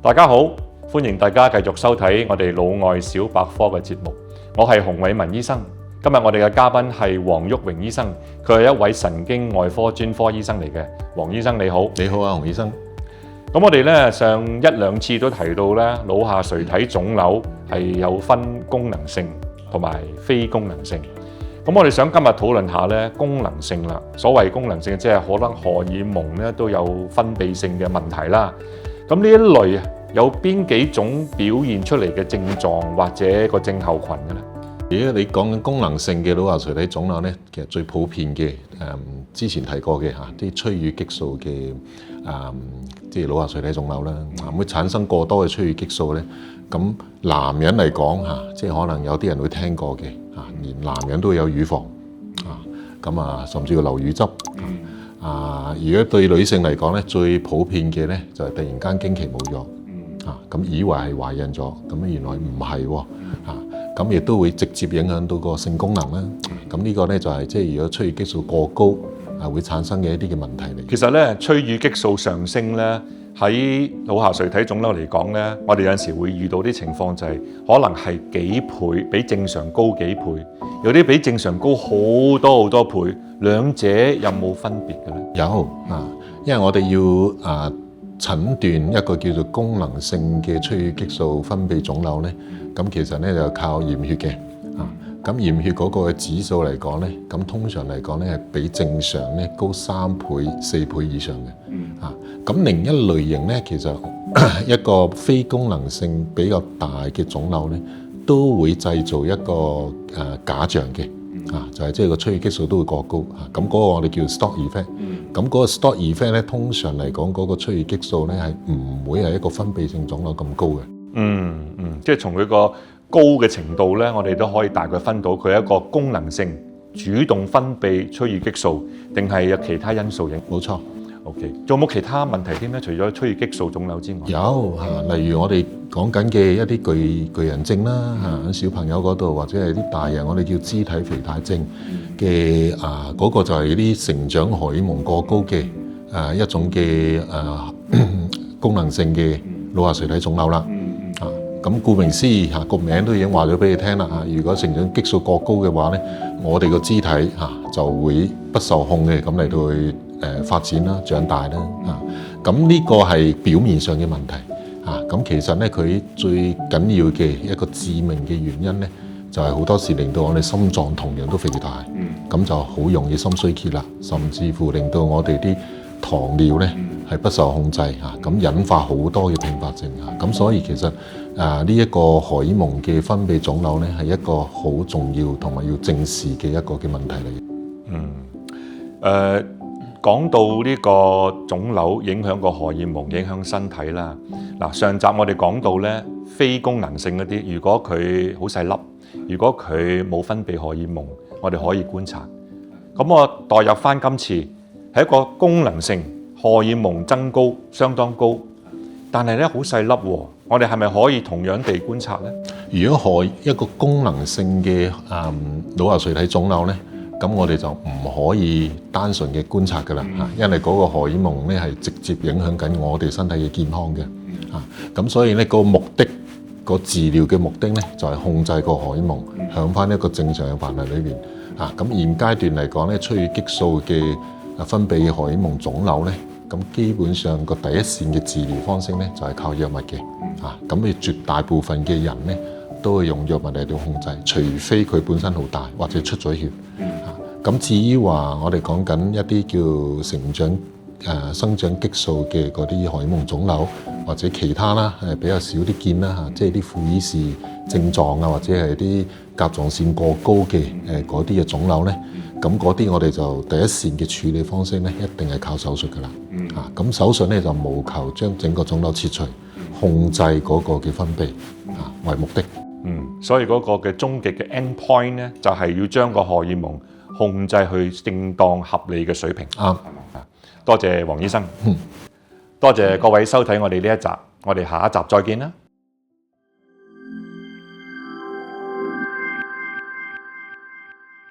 大家好，歡迎大家繼續收睇我哋腦外小百科嘅節目。我係洪偉文醫生。今日我哋嘅嘉賓係黃旭榮醫生，佢係一位神經外科專科醫生嚟嘅。黃醫生你好。你好啊，洪醫生。咁我哋咧上一兩次都提到咧，腦下垂體腫瘤係有分功能性同埋非功能性。咁我哋想今日討論下咧功能性啦。所謂功能性，即係可能荷爾蒙咧都有分泌性嘅問題啦。咁呢一類啊，有邊幾種表現出嚟嘅症狀或者個症候群嘅咧？如果你講緊功能性嘅腦下垂體腫瘤咧，其實最普遍嘅之前提過嘅啲催乳激素嘅即係腦下垂體腫瘤啦，會產生過多嘅催乳激素咧。咁男人嚟講即係可能有啲人會聽過嘅連男人都有乳房咁甚至要流乳汁。如果對女性嚟講咧，最普遍嘅咧就係突然間經期冇咗咁以為係懷孕咗，咁原來唔係喎咁亦都會直接影響到個性功能啦。咁呢個咧就係即係如果催乳激素過高會產生嘅一啲嘅問題嚟。其實咧催乳激素上升咧，喺腦下垂體腫瘤嚟講咧，我哋有陣時會遇到啲情況就係可能係幾倍比正常高幾倍，有啲比正常高好多倍，兩者有冇分別嘅咧？有因為我哋要診斷一個叫做功能性嘅催乳激素分泌腫瘤咧，咁其實咧就靠驗血嘅咁驗血嗰個指數嚟講咧，咁通常嚟講咧係比正常咧高3倍、4倍以上嘅咁另一類型咧，其實一個非功能性比較大嘅腫瘤咧，都會製造一個假象嘅就係即係個催乳激素都會過高咁嗰個我哋叫 Stalk effect。咁嗰個 Stalk effect 咧，通常嚟講嗰個催乳激素咧係唔會係一個分泌性腫瘤咁高嘅。即係從佢個高嘅程度咧，我哋都可以大概分到佢係一個功能性主動分泌催乳激素，定係有其他因素影？冇錯。OK， 仲有冇其他問題添咧？除咗催乳激素腫瘤之外，有例如我哋講緊嘅一啲巨人症啦喺小朋友嗰度，或者係啲大人我哋叫肢體肥大症嘅嗰個就係啲成長荷爾蒙過高嘅一種嘅功能性嘅腦下垂體腫瘤啦。咁顧名思義個名都已經話咗俾你聽啦如果成長激素過高嘅話咧，我哋個肢體就會不受控嘅咁嚟到去發展啦、長大啦咁呢個係表面上嘅問題咁其實咧佢最緊要嘅一個致命嘅原因咧，就係好多時令到我哋心臟同樣都肥大，咁就好容易心衰竭啦，甚至乎令到我哋啲糖尿咧係不受控制咁引發好多嘅併發症咁所以其實呢一個荷爾蒙嘅分泌腫瘤咧係一個好重要同埋要正視嘅一個嘅問題嚟。講到呢個腫瘤影響個荷爾蒙，影響身體啦。嗱，上集我哋講到咧非功能性嗰啲，如果佢好細粒，如果佢冇分泌荷爾蒙，我哋可以觀察。咁我代入翻今次係一個功能性荷爾蒙增高相當高，但係咧好細粒喎，我哋係咪可以同樣地觀察咧？如果一個功能性嘅腦下垂體腫瘤咧，咁我哋就唔可以單純嘅觀察㗎啦因為嗰個荷爾蒙咧係直接影響緊我哋身體嘅健康嘅咁所以咧個目的個治療嘅目的咧就係控制個荷爾蒙向翻一個正常嘅範圍裏邊咁現階段嚟講咧，催乳激素嘅分泌嘅荷爾蒙腫瘤咧，咁基本上個第一線嘅治療方式咧就係靠藥物嘅咁你絕大部分嘅人咧都會用藥物嚟到控制，除非佢本身好大或者出咗血咁至於話我哋講緊一啲叫成長生長激素嘅嗰啲荷爾蒙腫瘤或者其他啦比較少啲見啦即係啲庫爾氏症狀或者係啲甲狀腺過高嘅嗰啲嘅腫瘤咧，咁嗰啲我哋就第一線嘅處理方式咧一定係靠手術㗎啦咁手術咧就務求將整個腫瘤切除，控制嗰個嘅分泌為目的。所以嗰個嘅終極嘅 end point 咧，就係要將個荷爾蒙控制去正當合理嘅水平。多謝黃醫生，多謝各位收睇我哋呢一集，我哋下一集再見啦。